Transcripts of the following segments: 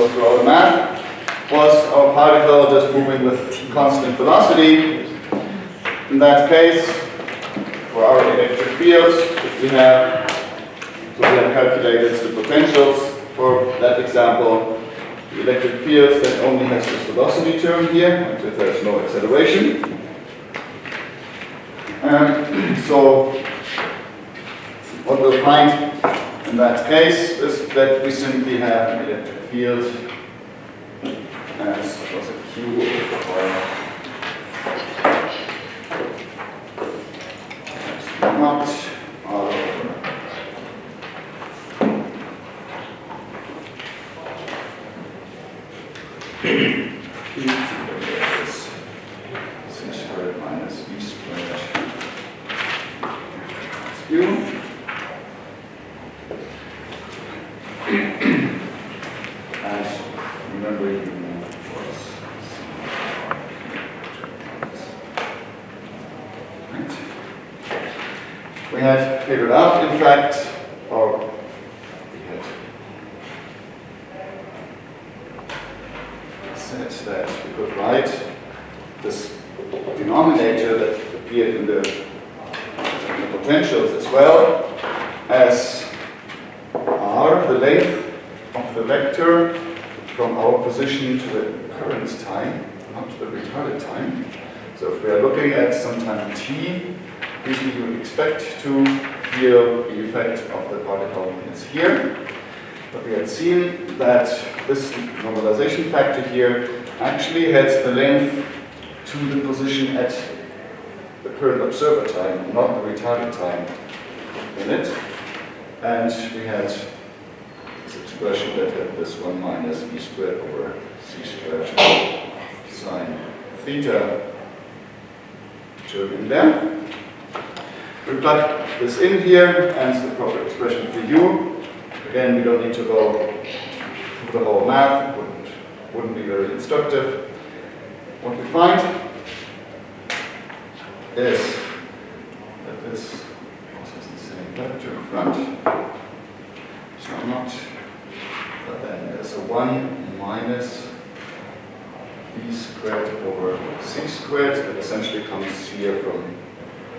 go through all the math. Was our particle just moving with constant velocity? In that case, for our electric fields, we have calculated the potentials for that example. The electric fields that only has this velocity term here, and if there's no acceleration. So what we'll find in that case is that we simply have an electric field as was a Q over not all over C squared minus V squared Q. And remember, you we had figured out, in fact, or we had said that we could write this denominator that appeared in the potentials as well as r, the length of the vector from our position to the current time, not the retarded time. So if we are looking at some time t, usually you would expect to feel the effect of the particle is here. But we had seen that this normalization factor here actually has the length to the position at the current observer time, not the retarded time in it. And we had this expression that had this 1 minus v squared over c squared sine theta term in there. We plug this in here and the proper expression for u. Again, we don't need to go through the whole math, it wouldn't be very instructive. What we find is that this has the same vector in front. So not, but then there's a 1 minus v squared over c squared that essentially comes here from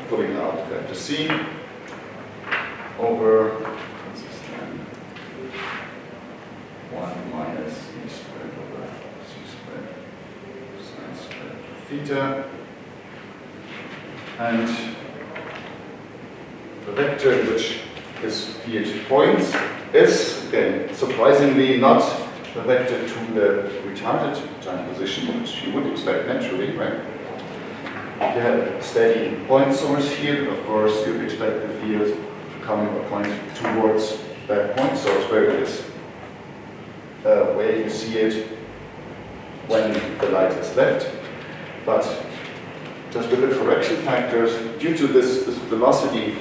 pulling out vector c over 1 minus v squared over c squared sine squared theta. And the vector in which this field points is, again, surprisingly not the vector to the retarded time position, which you would expect naturally, right? If you had a steady point source here, of course, you'd expect the field to come or point towards that point source where it is, where you see it when the light is left. But just with the correction factors, due to this velocity,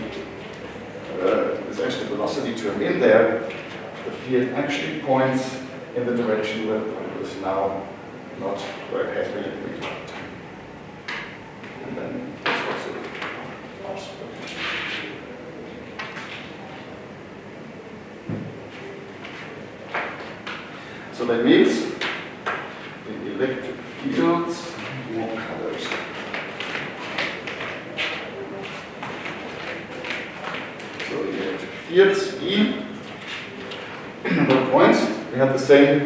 this extra velocity term in there, the field actually points in the direction where it is now not where it has been at the retarded time. And then it's also possible. So that means the electric fields have more colors. So the electric fields E, number of points, we have the same,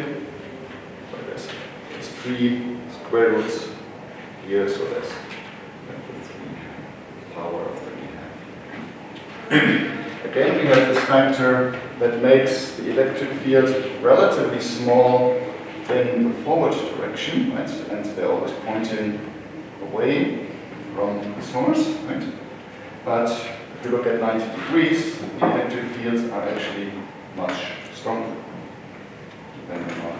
like this. There's 3 square roots here, so that's power of 3. Again, we have this factor that makes the electric field relatively small in the forward direction, right? And they're always pointing away from the source, right? But if you look at 90 degrees, the electric fields are actually much stronger, depending on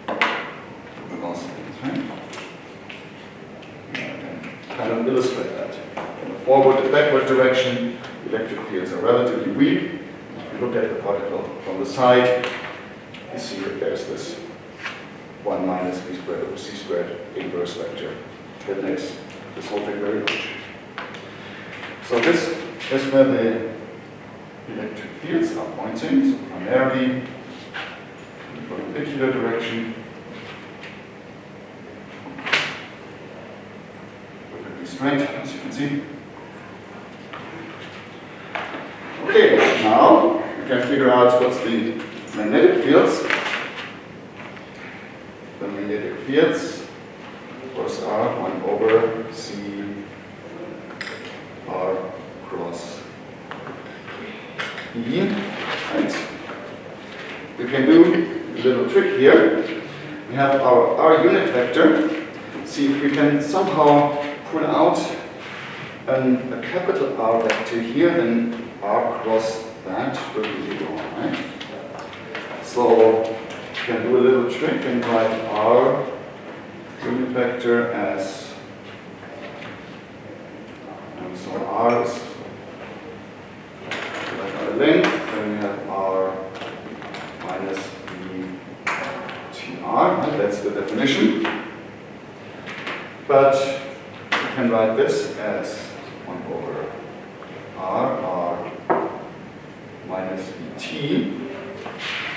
the velocities, right? Kind of illustrate that. In the forward and backward direction, electric fields are relatively weak. If you look at the particle from the side, you see that there's this 1 minus v squared over c squared inverse vector that makes this whole thing very large. So this is where the electric fields are pointing. So primarily, perpendicular direction. Perfectly straight, as you can see. Okay, now we can figure out what's the magnetic fields. The magnetic fields, of course, are 1 over C R cross E. Right. We can do a little trick here. We have our R unit vector. See if we can somehow pull out a capital R vector here, then R cross that will be 0, right? So we can do a little trick and write R unit vector as, and so R is like our length, then we have R minus V TR, and that's the definition. But we can write this as 1 over R minus VT.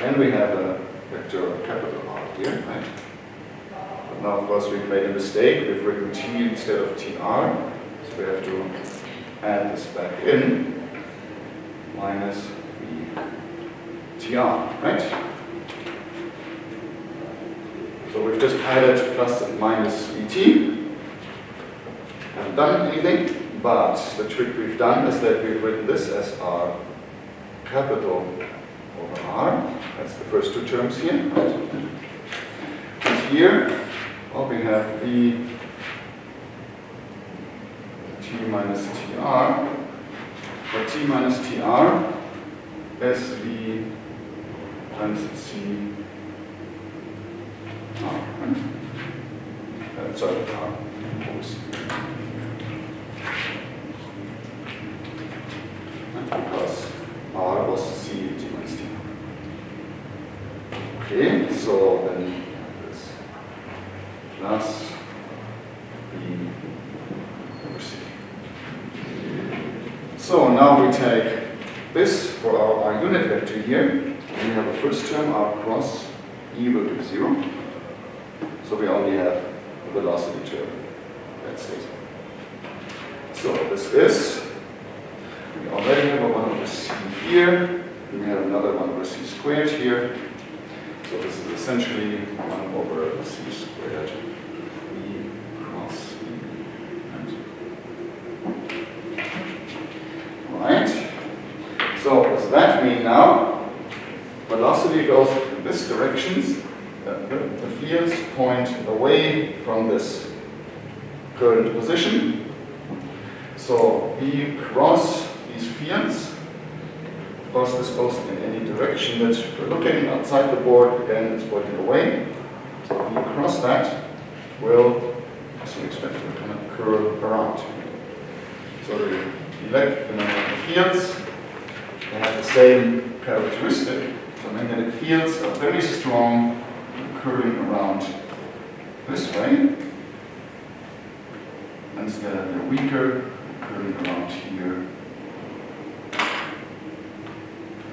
Then we have a vector capital R here, right? But now, of course, we've made a mistake. We've written T instead of TR, so we have to add this back in, minus VTR, right? So we've just added plus and minus VT. Haven't done anything, but the trick we've done is that we've written this as R capital over R. That's the first two terms here. And here, well, we have V T minus TR. But T minus TR is V times C R. Right? Sorry, R. Because R was C T minus T. Okay, so then this plus B over C. So now we take this for our unit vector here. We have a first term, R cross E will be 0. So we only have a velocity term. That's it. So this is, we already have a 1 over C here, and we have another 1 over C squared here. So this is essentially 1 over C squared E cross E. Right? So what does that mean now? Velocity goes in this direction. The fields point away from this current position. So V cross these fields. Of course, this goes in any direction that we're looking outside the board. Again, it's pointing away. So V cross that will, as you expect, kind of curl around. So the electromagnetic fields, they have the same characteristic. So magnetic fields are very strong, curling around this way. Instead, they're weaker, curling around here.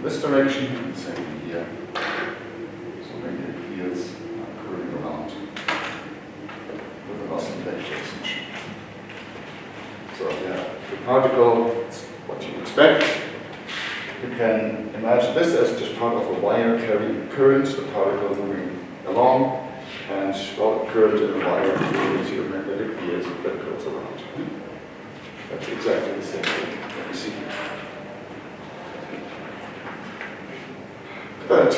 This direction, and same here. So magnetic fields are curling around the velocity vector essentially. So yeah, the particle, it's what you expect. You can imagine this as just part of a wire carrying current, the particle moving along, and well, the current in the wire creates your magnetic field that goes around. That's exactly the same thing that we see here. Good.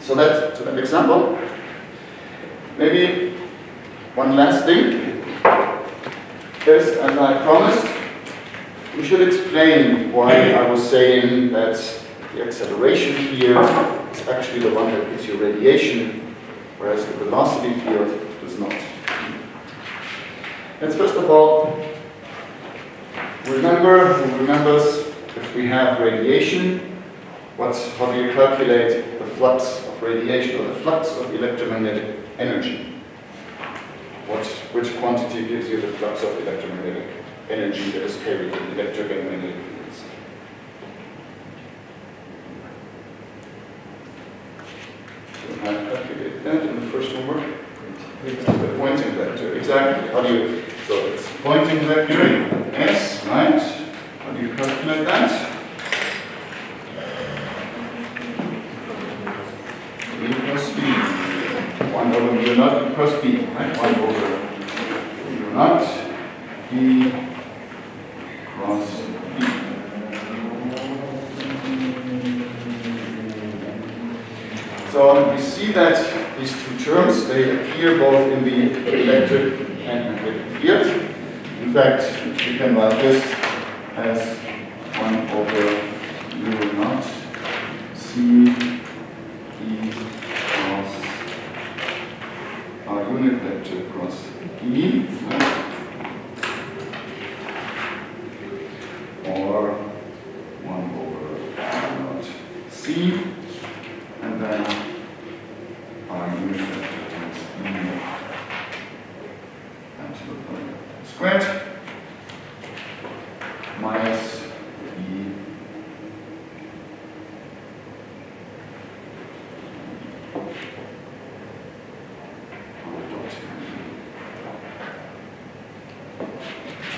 So that's an example. Maybe one last thing is, as I promised, we should explain why I was saying that the acceleration field is actually the one that gives you radiation, whereas the velocity field does not. Let's first of all remember, who remembers, if we have radiation, how do you calculate the flux of radiation or the flux of electromagnetic energy? Which quantity gives you the flux of electromagnetic energy that is carried in electric and magnetic fields? have calculated that in the first homework. The pointing vector, exactly. How do you, so it's pointing vector S, right? How do you calculate that? E plus B. 1 over mu naught E plus B, right? 1 over mu naught E cross B. So we see that these two terms, they appear both in the electric and magnetic field. In fact, we can write this as 1 over mu naught C E cross our unit vector cross E, right? Or 1 over mu naught C, and then our unit vector times E absolute value squared minus E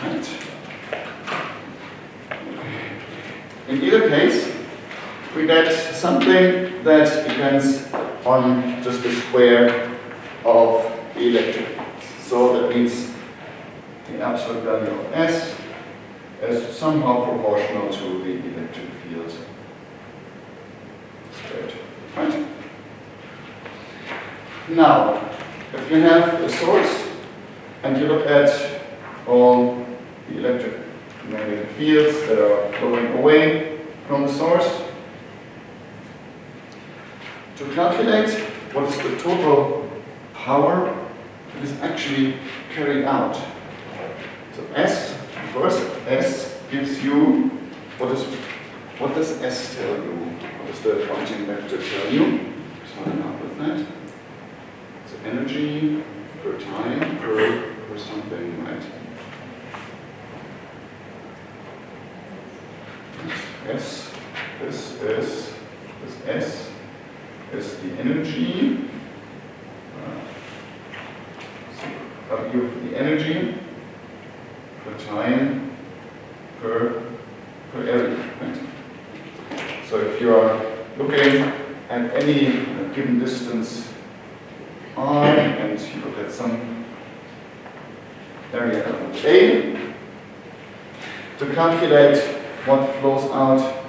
right. In either case, we get something that depends on just the square of the electric field. So that means the absolute value of S is somehow proportional to the electric field squared. Right? Now, if you have a source and you look at all the electromagnetic fields that are flowing away from the source, to calculate what is the total power that is actually carried out. So S, first S gives you, what does S tell you? What does the pointing vector tell you? Starting out with that. So energy per time per something, right? S, this S is the energy, W for the energy per time per area. Right? So if you are looking at any given distance R and you look at some area element A, to calculate what flows out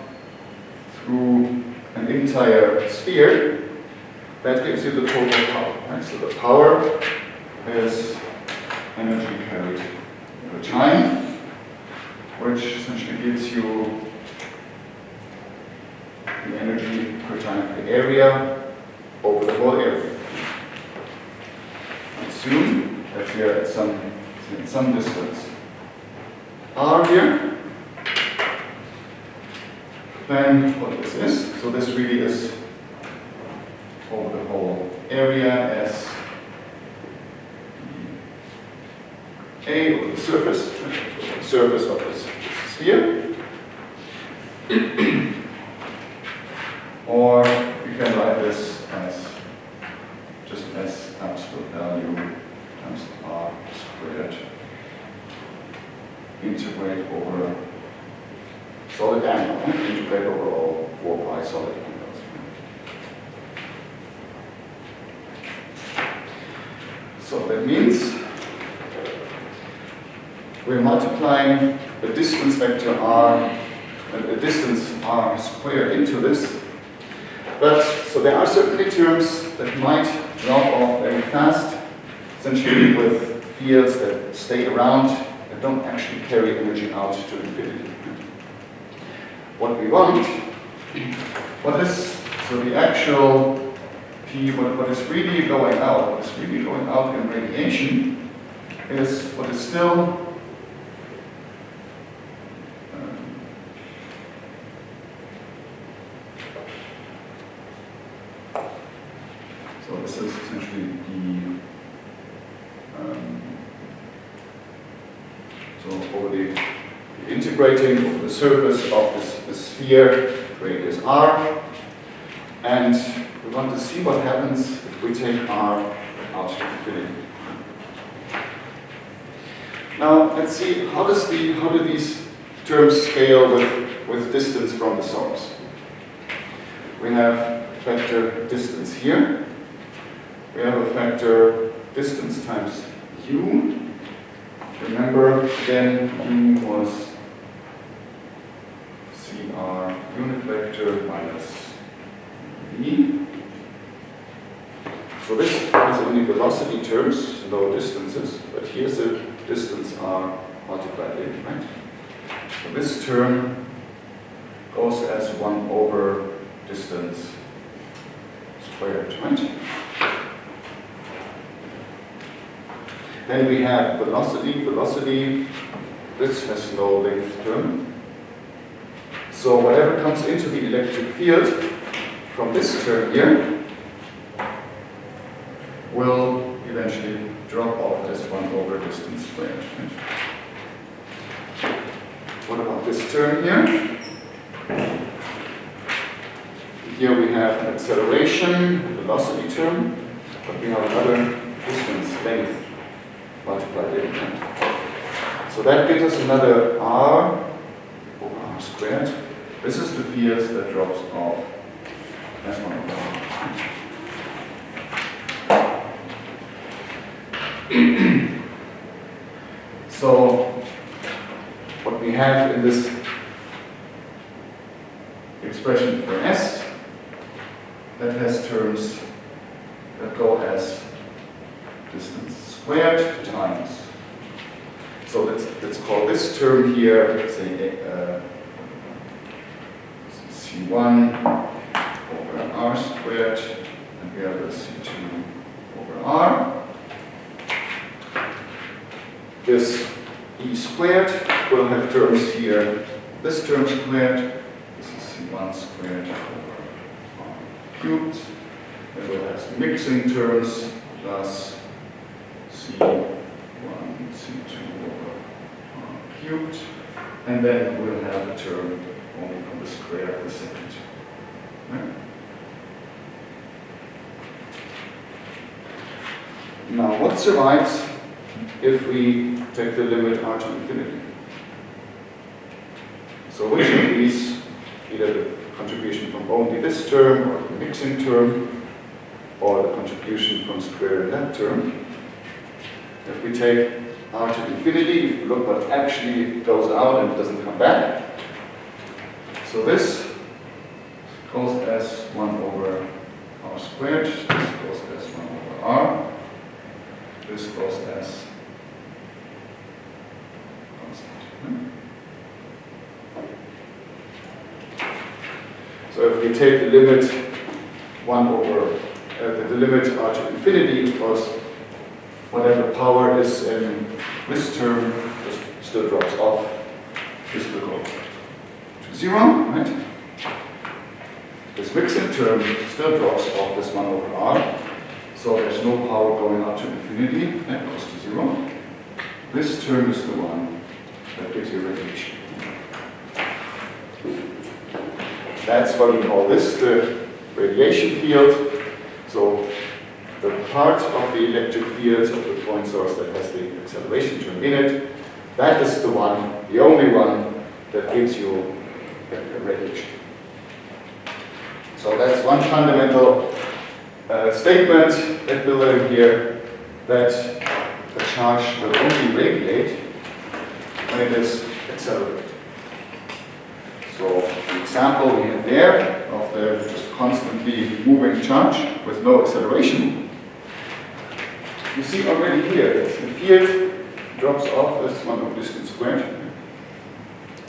through an entire sphere, that gives you the total power. Right? So the power is energy carried per time, which essentially gives you the energy per time of the area over the whole area. Assume that we are at some distance R here. Then what this is, so this really is over the whole area as A, or the surface of this sphere. Or you can write this as just S absolute value times R squared. Integrate over solid angle, integrate over all 4 pi solid angles. So that means we're multiplying the distance vector R and the distance R squared into this. But so there are certainly terms that might drop off very fast, essentially with fields that stay around that don't actually carry energy out to infinity. What we want, so the actual P, what is really going out, in radiation is what is still so this is essentially so over the integrating over the surface of this sphere, radius r, And we want to see what happens if we take R out to infinity. Now let's see how do these terms scale with distance from the source. We have factor distance here. We have a factor distance times u. Remember again, u was CR unit vector minus v. So this is only velocity terms, no distances, but here's the distance r multiplied in, right? So this term goes as 1 over distance squared, right? Then we have velocity. Velocity, this has no length term. So whatever comes into the electric field from this term here will eventually drop off as 1 over distance squared. Right? What about this term here? Here we have an acceleration, velocity term, but we have another distance, length, multiplied in. So that gives us another r over r squared. This is the field that drops off as 1 over r. So what we have in this expression for S, that has terms that go as distance squared times. So let's call this term here, say C1 over r squared, and we have a C2 over r. This e squared will have terms here, this term squared, this is C1 squared over r cubed. It will have some mixing terms plus C1, C2 over r cubed. And then we'll have a term only from the square of the second. Right? Now what survives if we take the limit r to infinity? So which of these, either the contribution from only this term, or the mixing term, or the contribution from squaring that term, if we take r to infinity, if you look what actually goes out and doesn't come back, so this goes as 1 over r squared, this goes as 1 over r, this goes as constant. So if we take the limit 1 over, the limit r to infinity, of course, whatever power is in this term just still drops off. This will go to 0, right? This mixing term still drops off this 1 over r. So there's no power going out to infinity, that goes to 0. This term is the one that gives you radiation. That's what we call this, the radiation field. So the part of the electric field of the point source that has the acceleration term in it, that is the one, the only one that gives you radiation. So that's one fundamental statement that we learn here, that the charge will only radiate when it is accelerated. So the example we have there of the just constantly moving charge with no acceleration, you see already here that the field drops off as 1 over distance squared.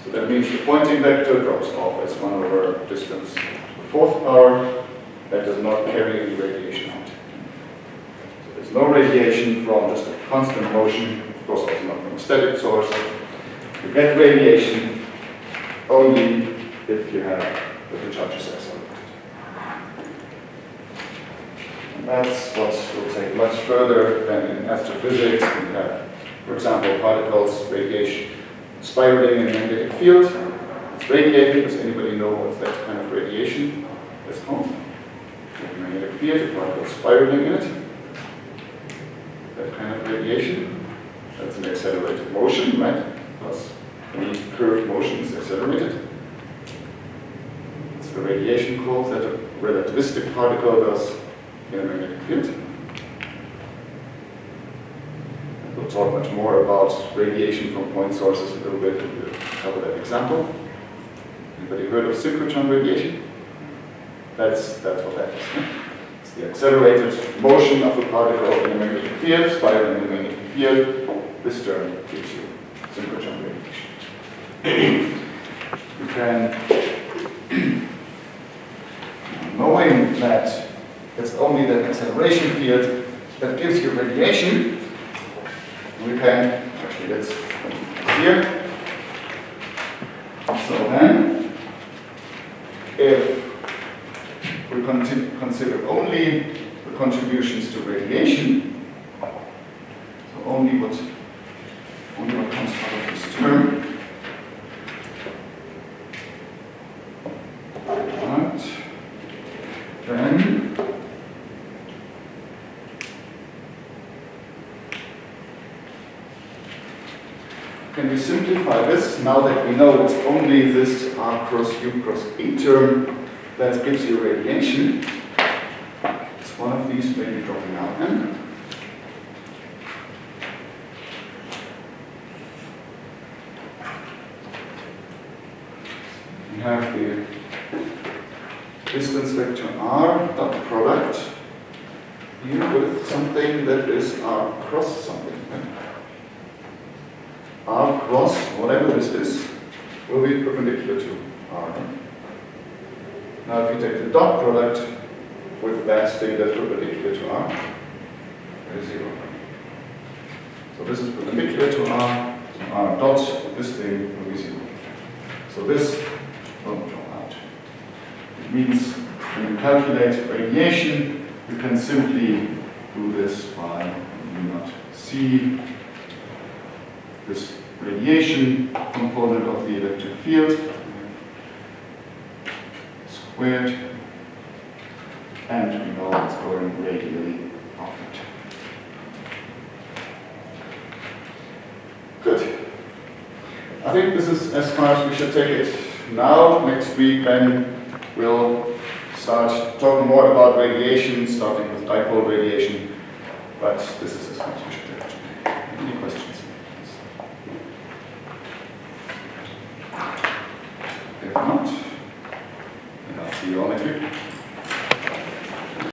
So that means the pointing vector drops off as 1 over distance to the 4th power. That does not carry any radiation out. So there's no radiation from just a constant motion, of course also not from a static source. You get radiation only if you have the charges accelerated. And that's what will take much further than in astrophysics. We have, for example, particles, radiation, spiraling in a magnetic field. It's radiating. Does anybody know what's that kind of radiation that's called? electric field, a particle spiraling in it. That kind of radiation. That's an accelerated motion, right? Because any curved motion is accelerated. It's the radiation cause that a relativistic particle does in a magnetic field. We'll talk much more about radiation from point sources a little bit. We'll cover that example. Anybody heard of synchrotron radiation? That's what that is. It's the accelerated motion of a particle in a magnetic field, spiraling in a magnetic field. This term gives you synchrotron radiation. You can, knowing that it's only the acceleration field that gives you radiation, we can, actually let's here. So then, if we consider only the contributions to radiation, so only what comes out of this term, right, then can we simplify this now that we know it's only this R cross U cross A term that gives you radiation? It's one of these maybe dropping out then. We have the distance vector R dot product here with something that is R cross something. R cross, whatever this is, will be perpendicular to R. Now if you take the dot product with that thing that's perpendicular to R, that is 0. So this is perpendicular to R, so R dot, this thing will be 0. So this will drop out. It means when you calculate radiation, you can simply do this by not C, this radiation component of the electric field squared, and we know it's going radially outward. Good. I think this is as far as we should take it now. Next week then we'll start talking more about radiation, starting with dipole radiation, but this is as far as we should take it.